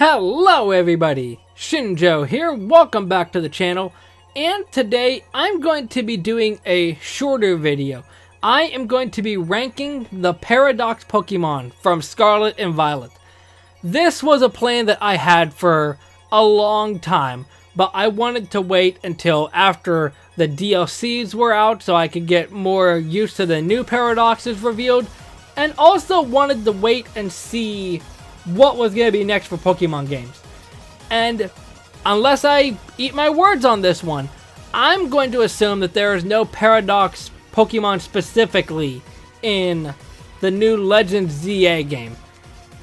Hello everybody, Shinjo here, welcome back to the channel, and today I'm going to be doing a shorter video. I am going to be ranking the Paradox Pokemon from Scarlet and Violet. This was a plan that I had for a long time, but I wanted to wait until after the DLCs were out so I could get more used to the new Paradoxes revealed, and also wanted to wait and see what was going to be next for Pokemon games. And unless I eat my words on this one, I'm going to assume that there is no Paradox Pokemon specifically in the new Legends ZA game.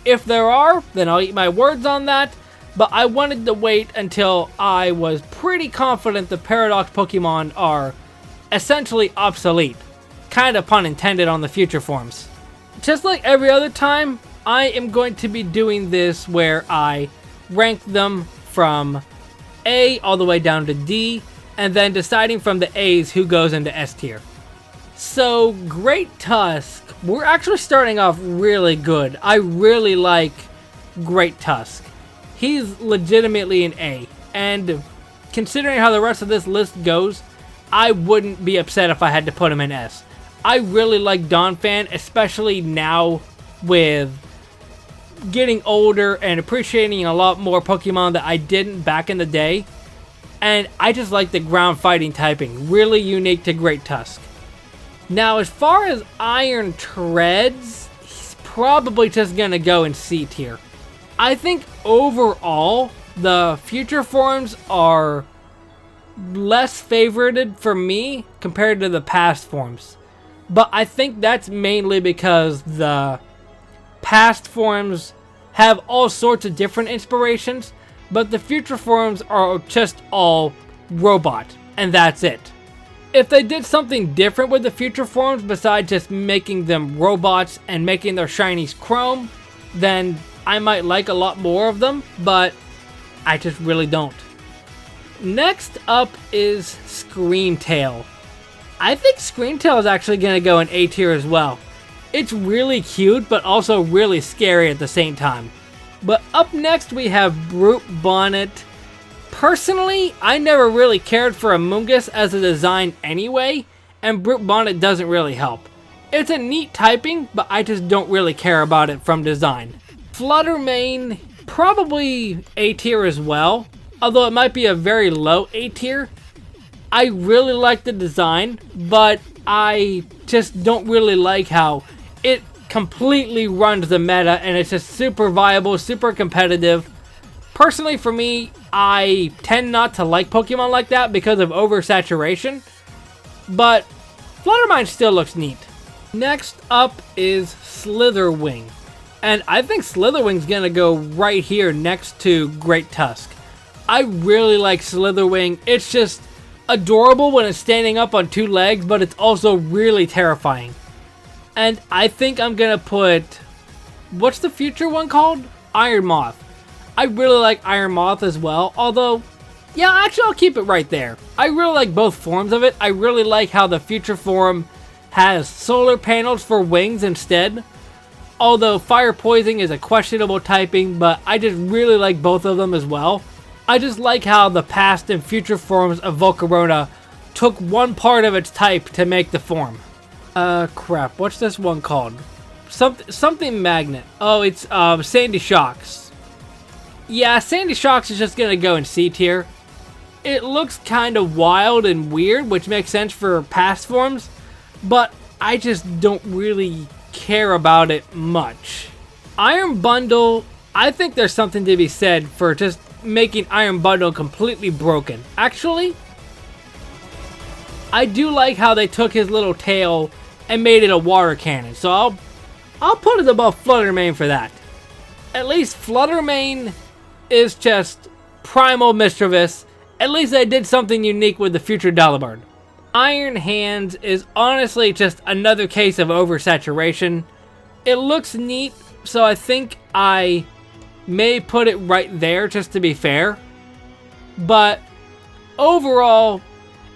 If there are, then I'll eat my words on that, but I wanted to wait until I was pretty confident the Paradox Pokemon are essentially obsolete. Kind of pun intended on the future forms. Just like every other time, I am going to be doing this where I rank them from A all the way down to D, and then deciding from the A's who goes into S tier. So, Great Tusk, we're actually starting off really good. I really like Great Tusk. He's legitimately an A, and considering how the rest of this list goes, I wouldn't be upset if I had to put him in S. I really like Donphan, especially now with getting older and appreciating a lot more Pokemon that I didn't back in the day. And I just like the ground fighting typing, really unique to Great Tusk. Now as far as Iron Treads, he's probably just gonna go in C tier. I think overall the future forms are less favorited for me compared to the past forms. But I think that's mainly because the past forms have all sorts of different inspirations, but the future forms are just all robot, and that's it. If they did something different with the future forms besides just making them robots and making their shinies chrome, then I might like a lot more of them, but I just really don't. Next up is Screamtail. I think Screamtail is actually going to go in A tier as well. It's really cute, but also really scary at the same time. But up next we have Brute Bonnet. Personally, I never really cared for Amoonguss as a design anyway, and Brute Bonnet doesn't really help. It's a neat typing, but I just don't really care about it from design. Fluttermane, probably A tier as well, although it might be a very low A tier. I really like the design, but I just don't really like how it completely runs the meta and it's just super viable, super competitive. Personally for me, I tend not to like Pokemon like that because of oversaturation, but Fluttermane still looks neat. Next up is Slitherwing, and I think Slitherwing's gonna go right here next to Great Tusk. I really like Slitherwing. It's just adorable when it's standing up on two legs, but it's also really terrifying. And I think I'm gonna put, what's the future one called? Iron Moth. I really like Iron Moth as well, although, yeah, actually I'll keep it right there. I really like both forms of it. I really like how the future form has solar panels for wings instead. Although Fire Poison is a questionable typing, but I just really like both of them as well. I just like how the past and future forms of Volcarona took one part of its type to make the form. Crap, what's this one called? Something Magnet. Oh, it's Sandy Shocks. Yeah, Sandy Shocks is just gonna go in C tier. It looks kind of wild and weird, which makes sense for past forms, but I just don't really care about it much. Iron Bundle, I think there's something to be said for just making Iron Bundle completely broken. Actually, I do like how they took his little tail and made it a water cannon, so I'll put it above Fluttermane for that. At least Fluttermane is just primal mischievous. At least they did something unique with the future Delibird. Iron Hands is honestly just another case of oversaturation. It looks neat, so I think I may put it right there just to be fair. But overall,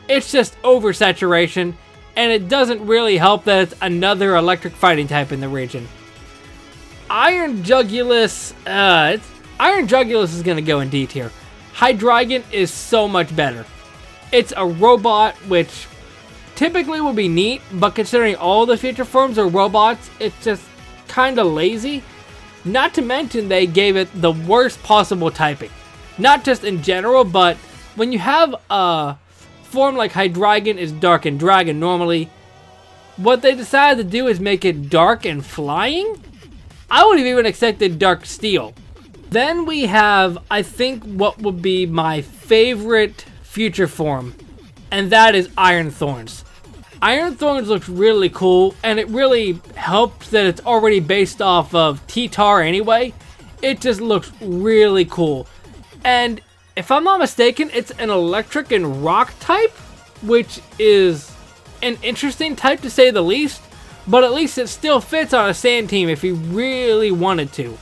it's just oversaturation, and it doesn't really help that it's another electric fighting type in the region. Iron Jugulus, Iron Jugulus is going to go in D tier. Hydreigon is so much better. It's a robot, which typically would be neat, but considering all the future forms are robots, it's just kind of lazy. Not to mention they gave it the worst possible typing. Not just in general, but when you have a form like Hydreigon is dark and dragon normally, what they decided to do is make it dark and flying? I would have even accepted dark steel. Then we have, I think, what would be my favorite future form, and that is Iron Thorns. Iron Thorns looks really cool, and it really helps that it's already based off of T-Tar anyway. It just looks really cool. And if I'm not mistaken, it's an electric and rock type, which is an interesting type to say the least, but at least it still fits on a sand team if you really wanted to.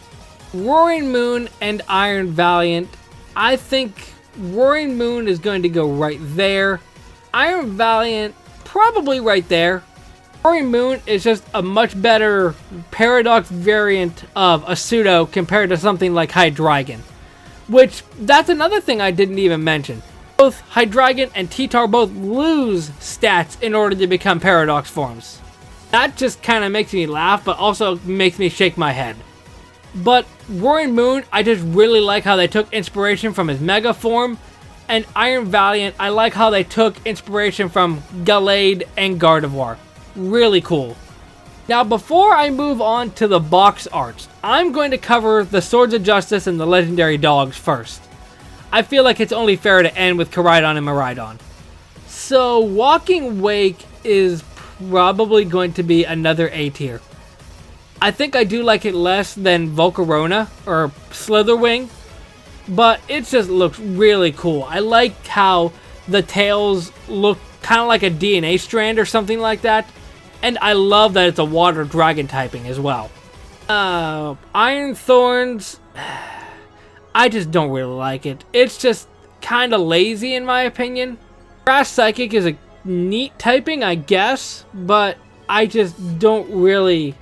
Roaring Moon and Iron Valiant, I think Roaring Moon is going to go right there. Iron Valiant, probably right there. Roaring Moon is just a much better Paradox variant of a pseudo compared to something like Hydreigon. Which, that's another thing I didn't even mention. Both Hydreigon and T-Tar both lose stats in order to become Paradox forms. That just kind of makes me laugh, but also makes me shake my head. But Roaring Moon, I just really like how they took inspiration from his Mega form. And Iron Valiant, I like how they took inspiration from Gallade and Gardevoir. Really cool. Now before I move on to the box arts, I'm going to cover the Swords of Justice and the Legendary Dogs first. I feel like it's only fair to end with Koraidon and Miraidon. So Walking Wake is probably going to be another A tier. I think I do like it less than Volcarona or Slitherwing, but it just looks really cool. I like how the tails look kind of like a DNA strand or something like that, and I love that it's a water dragon typing as well. Iron Thorns, I just don't really like it. It's just kind of lazy in my opinion. Grass Psychic is a neat typing, I guess, but I just don't really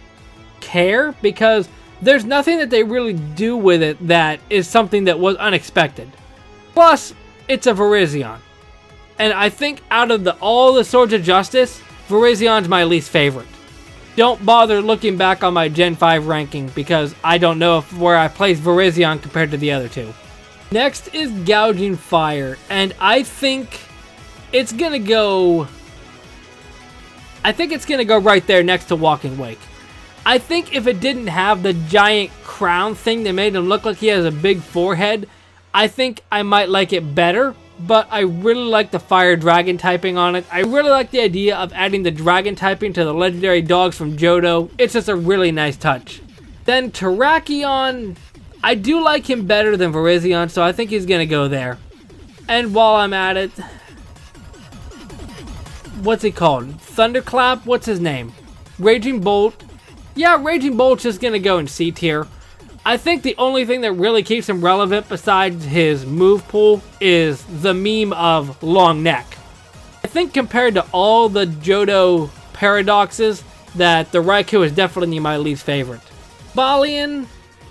care because there's nothing that they really do with it that is something that was unexpected. Plus, it's a Virizion. And I think out of all the Swords of Justice, Virizion's my least favorite. Don't bother looking back on my Gen 5 ranking because I don't know where I place Virizion compared to the other two. Next is Gouging Fire, and I think it's gonna go right there next to Walking Wake. I think if it didn't have the giant crown thing that made him look like he has a big forehead, I think I might like it better, but I really like the fire dragon typing on it. I really like the idea of adding the dragon typing to the legendary dogs from Johto. It's just a really nice touch. Then Terrakion, I do like him better than Virizion, so I think he's gonna go there. And while I'm at it, what's he called? Thunderclap? What's his name? Raging Bolt. Yeah, Raging Bolt's just gonna go in C tier. I think the only thing that really keeps him relevant besides his move pool is the meme of long neck. I think compared to all the Johto paradoxes, that the Raikou is definitely my least favorite. Cobalion,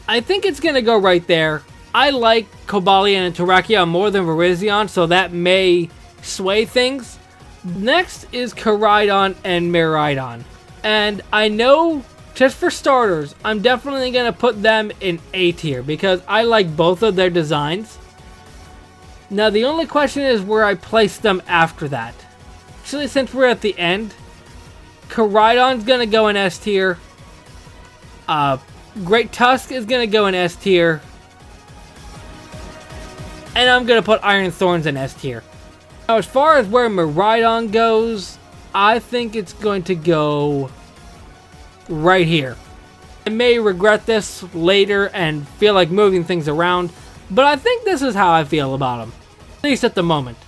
I think it's gonna go right there. I like Cobalion and Terrakion more than Virizion, so that may sway things. Next is Koraidon and Miraidon. And I know, just for starters, I'm definitely going to put them in A tier because I like both of their designs. Now the only question is where I place them after that. Actually, since we're at the end, Koraidon's going to go in S tier. Great Tusk is going to go in S tier. And I'm going to put Iron Thorns in S tier. Now as far as where Miraidon goes, I think it's going to go right here. I may regret this later and feel like moving things around, but I think this is how I feel about him, at least at the moment.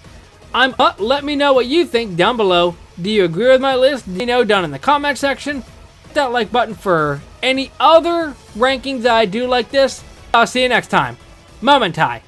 Let me know what you think down below. Do you agree with my list? Let me know down in the comment section. Hit that like button for any other rankings that I do like this. I'll see you next time. Momentai.